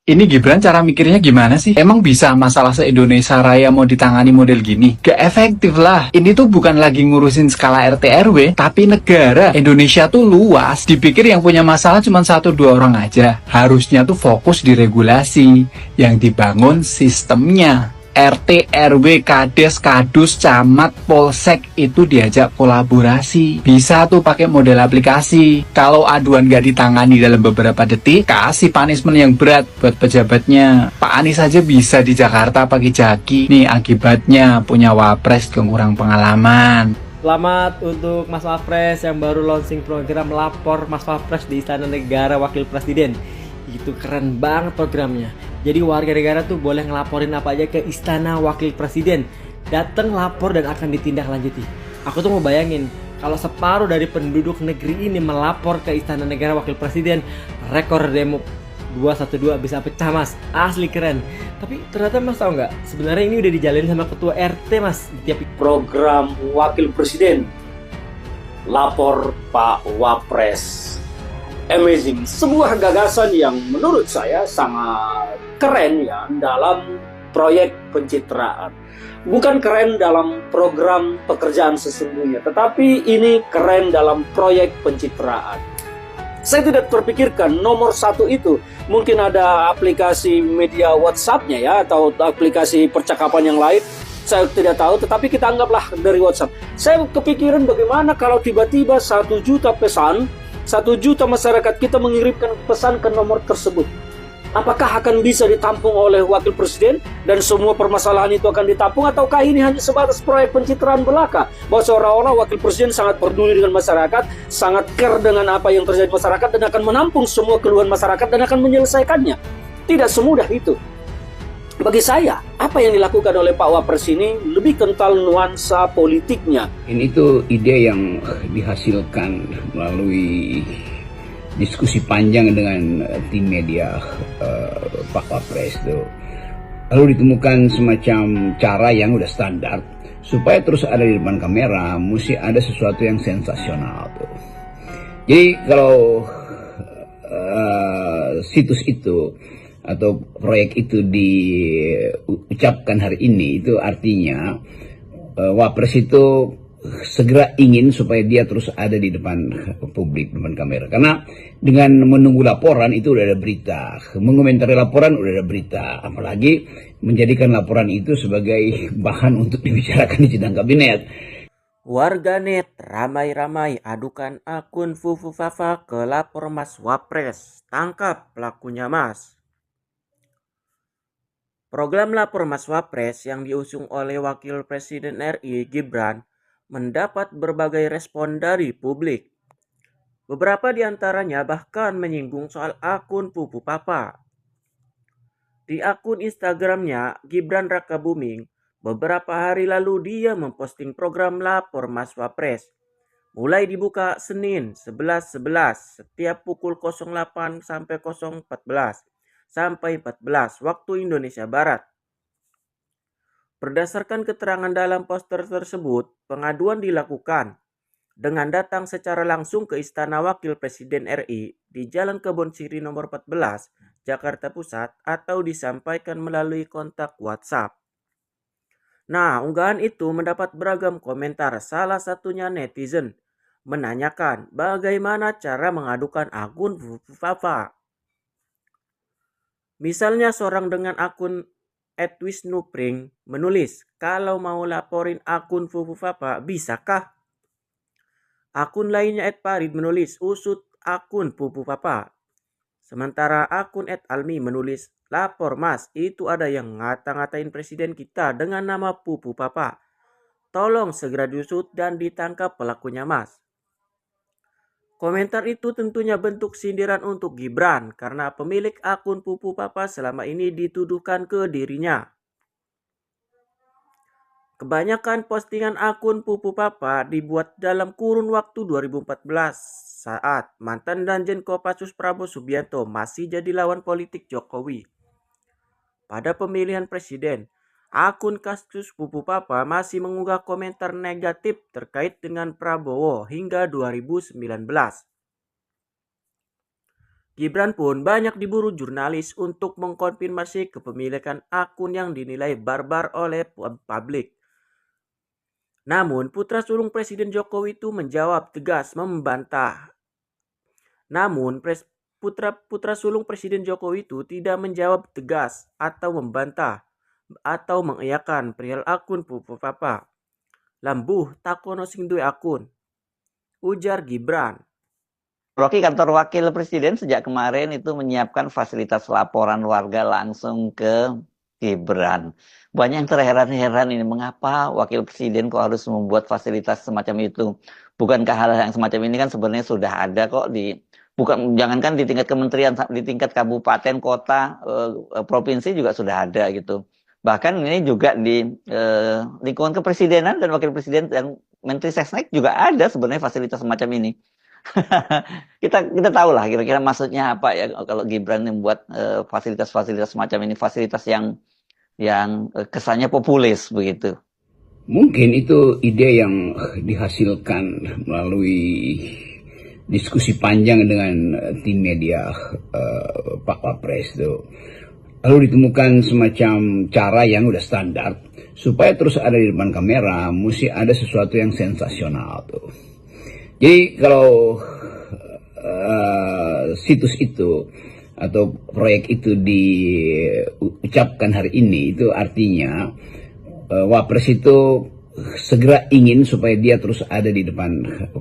Ini Gibran cara mikirnya gimana sih? Emang bisa masalah se-Indonesia Raya mau ditangani model gini? Gak efektif lah. Ini tuh bukan lagi ngurusin skala RT RW, tapi negara. Indonesia tuh luas. Dipikir yang punya masalah cuma satu dua orang aja. Harusnya tuh fokus di regulasi. Yang dibangun sistemnya. RT, RW, Kades, Kadus, Camat, Polsek itu diajak kolaborasi. Bisa tuh pakai model aplikasi. Kalau aduan gak ditangani dalam beberapa detik, kasih punishment yang berat buat pejabatnya. Pak Anies aja bisa di Jakarta pakai jaki. Nih akibatnya punya wapres yang kurang pengalaman. Selamat untuk Mas Wapres yang baru launching program Lapor Mas Wapres di Istana Negara Wakil Presiden. Itu keren banget programnya. Jadi warga negara tuh boleh ngelaporin apa aja ke Istana Wakil Presiden. Datang lapor dan akan ditindaklanjuti. Aku tuh mau bayangin kalau separuh dari penduduk negeri ini melapor ke Istana Negara Wakil Presiden, rekor demo 212 bisa pecah mas, asli keren. Tapi ternyata mas tahu nggak, sebenarnya ini udah dijalin sama ketua RT mas di tiap program Wakil Presiden Lapor Pak Wapres. Amazing, sebuah gagasan yang menurut saya sangat keren ya dalam proyek pencitraan. Bukan keren dalam program pekerjaan sesungguhnya, tetapi ini keren dalam proyek pencitraan. Saya tidak terpikirkan nomor satu itu mungkin ada aplikasi media WhatsApp-nya ya, atau aplikasi percakapan yang lain. Saya tidak tahu, tetapi kita anggaplah dari WhatsApp. Saya kepikiran bagaimana kalau tiba-tiba 1 juta pesan, 1 juta masyarakat kita mengirimkan pesan ke nomor tersebut. Apakah akan bisa ditampung oleh Wakil Presiden dan semua permasalahan itu akan ditampung, ataukah ini hanya sebatas proyek pencitraan belaka bahwa seolah-olah Wakil Presiden sangat peduli dengan masyarakat, sangat care dengan apa yang terjadi masyarakat dan akan menampung semua keluhan masyarakat dan akan menyelesaikannya. Tidak semudah itu. Bagi saya, apa yang dilakukan oleh Pak Wapres ini lebih kental nuansa politiknya. Ini tuh ide yang dihasilkan melalui diskusi panjang dengan tim media Pak Wapres tuh. Lalu ditemukan semacam cara yang udah standar supaya terus ada di depan kamera, mesti ada sesuatu yang sensasional tuh. Jadi kalau situs itu atau proyek itu diucapkan hari ini, itu artinya Wapres itu segera ingin supaya dia terus ada di depan publik, depan kamera. Karena dengan menunggu laporan itu udah ada berita, mengomentari laporan udah ada berita, apalagi menjadikan laporan itu sebagai bahan untuk dibicarakan di sidang kabinet. warganet ramai-ramai adukan akun Fufu Fafa ke lapor Mas Wapres. Tangkap pelakunya mas. Program Lapor Mas Wapres yang diusung oleh Wakil Presiden RI Gibran mendapat berbagai respon dari publik. Beberapa di antaranya bahkan menyinggung soal akun Pupu Papa. Di akun Instagramnya Gibran Rakabuming, beberapa hari lalu dia memposting program Lapor Mas Wapres. Mulai dibuka Senin 11.11 setiap pukul 08 sampai 014 sampai 14 waktu Indonesia Barat. Berdasarkan keterangan dalam poster tersebut, pengaduan dilakukan dengan datang secara langsung ke Istana Wakil Presiden RI di Jalan Kebon Siri nomor 14, Jakarta Pusat, atau disampaikan melalui kontak WhatsApp. Nah, unggahan itu mendapat beragam komentar, salah satunya netizen menanyakan bagaimana cara mengadukan akun Fafa. Misalnya seorang dengan akun @wisnupring menulis, kalau mau laporin akun Fufu Papa, bisakah? Akun lainnya @parid menulis, usut akun Fufu Papa. Sementara akun @almi menulis, lapor mas, itu ada yang ngata-ngatain presiden kita dengan nama Fufu Papa. Tolong segera diusut dan ditangkap pelakunya mas. Komentar itu tentunya bentuk sindiran untuk Gibran karena pemilik akun Pupu Papa selama ini dituduhkan ke dirinya. Kebanyakan postingan akun Pupu Papa dibuat dalam kurun waktu 2014 saat mantan Danjen Kopassus Prabowo Subianto masih jadi lawan politik Jokowi. Pada pemilihan presiden, akun kasus Pupu Papa masih mengunggah komentar negatif terkait dengan Prabowo hingga 2019. Gibran pun banyak diburu jurnalis untuk mengkonfirmasi kepemilikan akun yang dinilai barbar oleh publik. Namun, putra sulung Presiden Jokowi itu menjawab tegas membantah. Namun, putra sulung Presiden Jokowi itu tidak menjawab tegas atau membantah atau mengiyakan perihal akun Fufu Papa. Lambuh takono sing duwe akun, ujar Gibran. Rocky, kantor wakil presiden sejak kemarin itu menyiapkan fasilitas laporan warga langsung ke Gibran. Banyak yang terheran-heran ini, mengapa wakil presiden kok harus membuat fasilitas semacam itu? Bukankah hal yang semacam ini kan sebenarnya sudah ada kok jangankan di tingkat kementerian, di tingkat kabupaten, kota, provinsi juga sudah ada gitu. Bahkan ini juga di lingkungan kepresidenan dan wakil presiden dan Menteri Sesnek juga ada sebenarnya fasilitas semacam ini. kita tahu lah kira-kira maksudnya apa ya kalau Gibran membuat fasilitas-fasilitas semacam ini, fasilitas yang kesannya populis begitu. Mungkin itu ide yang dihasilkan melalui diskusi panjang dengan tim media Pak Wapres itu. Lalu ditemukan semacam cara yang udah standar supaya terus ada di depan kamera, mesti ada sesuatu yang sensasional tuh. Jadi kalau situs itu atau proyek itu diucapkan hari ini, itu artinya Wapres itu segera ingin supaya dia terus ada di depan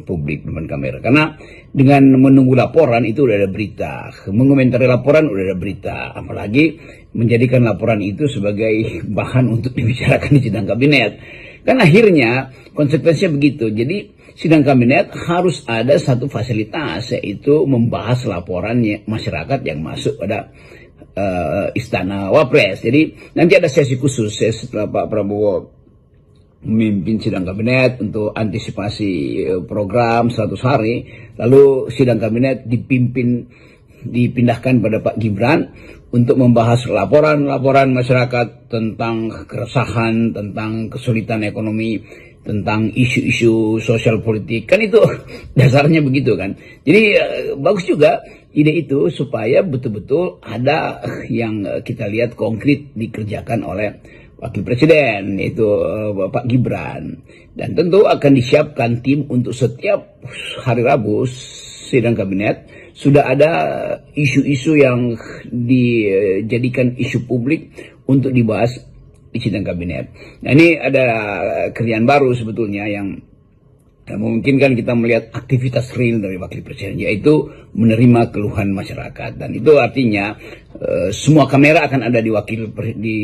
publik, depan kamera. Karena dengan menunggu laporan itu udah ada berita, mengomentari laporan udah ada berita, apalagi menjadikan laporan itu sebagai bahan untuk dibicarakan di sidang kabinet. Kan akhirnya konsekuensinya begitu. Jadi sidang kabinet harus ada satu fasilitas, yaitu membahas laporannya masyarakat yang masuk pada istana Wapres. Jadi nanti ada sesi khusus setelah Pak Prabowo memimpin sidang kabinet untuk antisipasi program 100 hari. Lalu sidang kabinet dipindahkan pada Pak Gibran untuk membahas laporan-laporan masyarakat tentang keresahan, tentang kesulitan ekonomi, tentang isu-isu sosial politik. Kan itu dasarnya begitu kan. Jadi bagus juga ide itu supaya betul-betul ada yang kita lihat konkret dikerjakan oleh Wakil Presiden, yaitu Bapak Gibran. Dan tentu akan disiapkan tim untuk setiap hari Rabu sidang kabinet sudah ada isu-isu yang dijadikan isu publik untuk dibahas di sidang kabinet. Nah, ini ada kerjaan baru sebetulnya yang memungkinkan kita melihat aktivitas real dari Wakil Presiden, yaitu menerima keluhan masyarakat. Dan itu artinya semua kamera akan ada di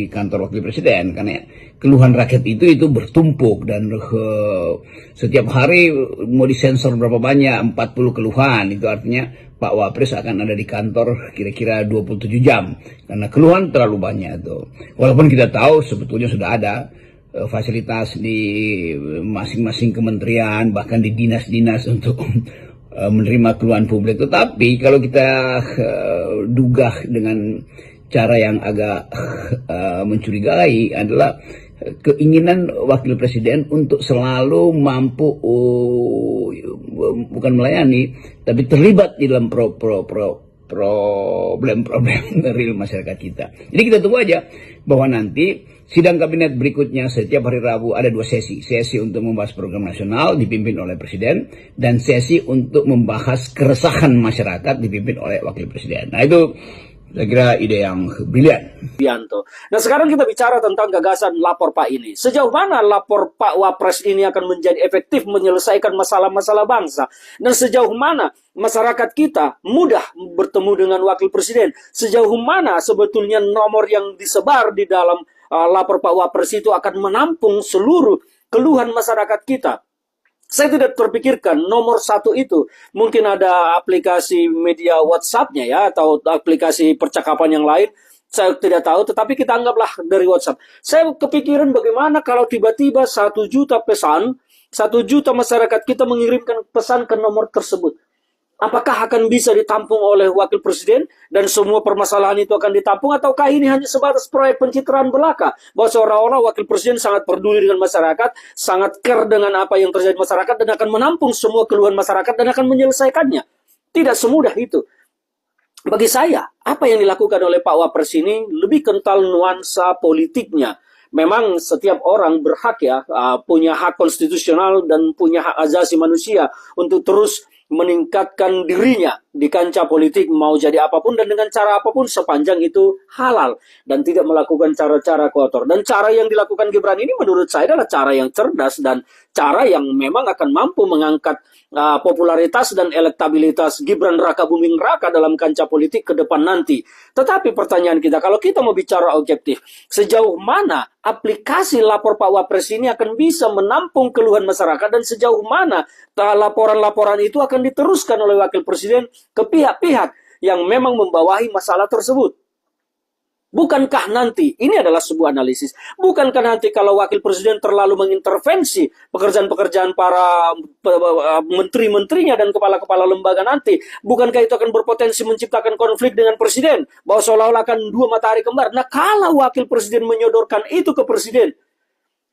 kantor Wakil Presiden, karena keluhan rakyat itu bertumpuk dan setiap hari mau disensor berapa banyak, 40 keluhan. Itu artinya Pak Wapres akan ada di kantor kira-kira 27 jam karena keluhan terlalu banyak itu. Walaupun kita tahu sebetulnya sudah ada fasilitas di masing-masing kementerian, bahkan di dinas-dinas untuk menerima keluhan publik. Tetapi kalau kita duga dengan cara yang agak mencurigai adalah keinginan Wakil Presiden untuk selalu mampu bukan melayani, tapi terlibat di dalam problem-problem real masyarakat kita. Jadi kita tunggu aja bahwa nanti sidang kabinet berikutnya setiap hari Rabu ada 2 sesi. Sesi untuk membahas program nasional dipimpin oleh Presiden, dan sesi untuk membahas keresahan masyarakat dipimpin oleh Wakil Presiden. Nah, itu saya kira ide yang brilian. Nah, sekarang kita bicara tentang gagasan lapor Pak ini. Sejauh mana lapor Pak Wapres ini akan menjadi efektif menyelesaikan masalah-masalah bangsa? Dan sejauh mana masyarakat kita mudah bertemu dengan Wakil Presiden? Sejauh mana sebetulnya nomor yang disebar di dalam lapor Pak Wapres itu akan menampung seluruh keluhan masyarakat kita? Saya tidak terpikirkan nomor 1 itu. Mungkin ada aplikasi media WhatsApp-nya ya, atau aplikasi percakapan yang lain. Saya tidak tahu, tetapi kita anggaplah dari WhatsApp. Saya kepikiran bagaimana kalau tiba-tiba 1 juta pesan, 1 juta masyarakat kita mengirimkan pesan ke nomor tersebut. Apakah akan bisa ditampung oleh Wakil Presiden dan semua permasalahan itu akan ditampung, ataukah ini hanya sebatas proyek pencitraan belaka bahwa seolah-olah Wakil Presiden sangat peduli dengan masyarakat, sangat care dengan apa yang terjadi masyarakat, dan akan menampung semua keluhan masyarakat dan akan menyelesaikannya? Tidak semudah itu. bagi saya, apa yang dilakukan oleh Pak Wapres ini lebih kental nuansa politiknya. Memang setiap orang berhak ya, punya hak konstitusional dan punya hak asasi manusia untuk terus meningkatkan dirinya di kancah politik, mau jadi apapun dan dengan cara apapun sepanjang itu halal dan tidak melakukan cara-cara kotor. Dan cara yang dilakukan Gibran ini menurut saya adalah cara yang cerdas dan cara yang memang akan mampu mengangkat popularitas dan elektabilitas Gibran Raka Buming Raka dalam kancah politik ke depan nanti. Tetapi pertanyaan kita, kalau kita mau bicara objektif, sejauh mana aplikasi lapor Pak Wapres ini akan bisa menampung keluhan masyarakat dan sejauh mana laporan-laporan itu akan diteruskan oleh Wakil Presiden ke pihak-pihak yang memang membawahi masalah tersebut. Bukankah nanti, ini adalah sebuah analisis, bukankah nanti kalau Wakil Presiden terlalu mengintervensi pekerjaan-pekerjaan para menteri-menterinya dan kepala-kepala lembaga nanti, bukankah itu akan berpotensi menciptakan konflik dengan Presiden, bahwa seolah-olah akan dua matahari kembar. Nah, kalau Wakil Presiden menyodorkan itu ke Presiden,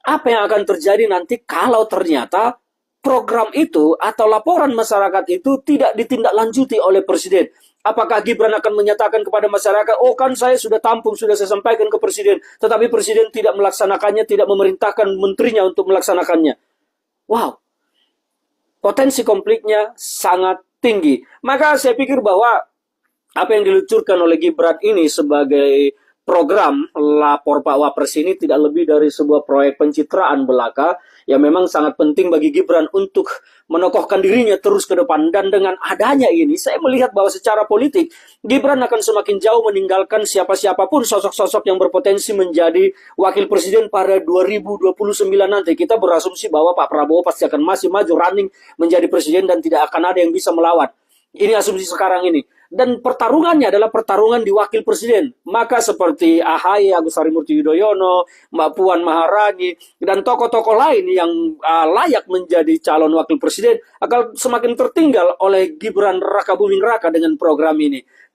apa yang akan terjadi nanti kalau ternyata program itu atau laporan masyarakat itu tidak ditindaklanjuti oleh Presiden? Apakah Gibran akan menyatakan kepada masyarakat, oh kan saya sudah tampung, sudah saya sampaikan ke Presiden, tetapi Presiden tidak melaksanakannya, tidak memerintahkan menterinya untuk melaksanakannya. Wow, potensi konfliknya sangat tinggi. Maka saya pikir bahwa apa yang diluncurkan oleh Gibran ini sebagai program lapor Pak Wapres ini tidak lebih dari sebuah proyek pencitraan belaka yang memang sangat penting bagi Gibran untuk menokohkan dirinya terus ke depan. Dan dengan adanya ini, saya melihat bahwa secara politik, Gibran akan semakin jauh meninggalkan siapa-siapapun sosok-sosok yang berpotensi menjadi wakil presiden pada 2029 nanti. Kita berasumsi bahwa Pak Prabowo pasti akan masih maju running menjadi presiden dan tidak akan ada yang bisa melawan. Ini asumsi sekarang ini. Dan pertarungannya adalah pertarungan di wakil presiden. Maka seperti AHY, Agus Harimurti Yudhoyono, Mbak Puan Maharani, dan tokoh-tokoh lain yang layak menjadi calon wakil presiden akan semakin tertinggal oleh Gibran Raka Buming Raka dengan program ini.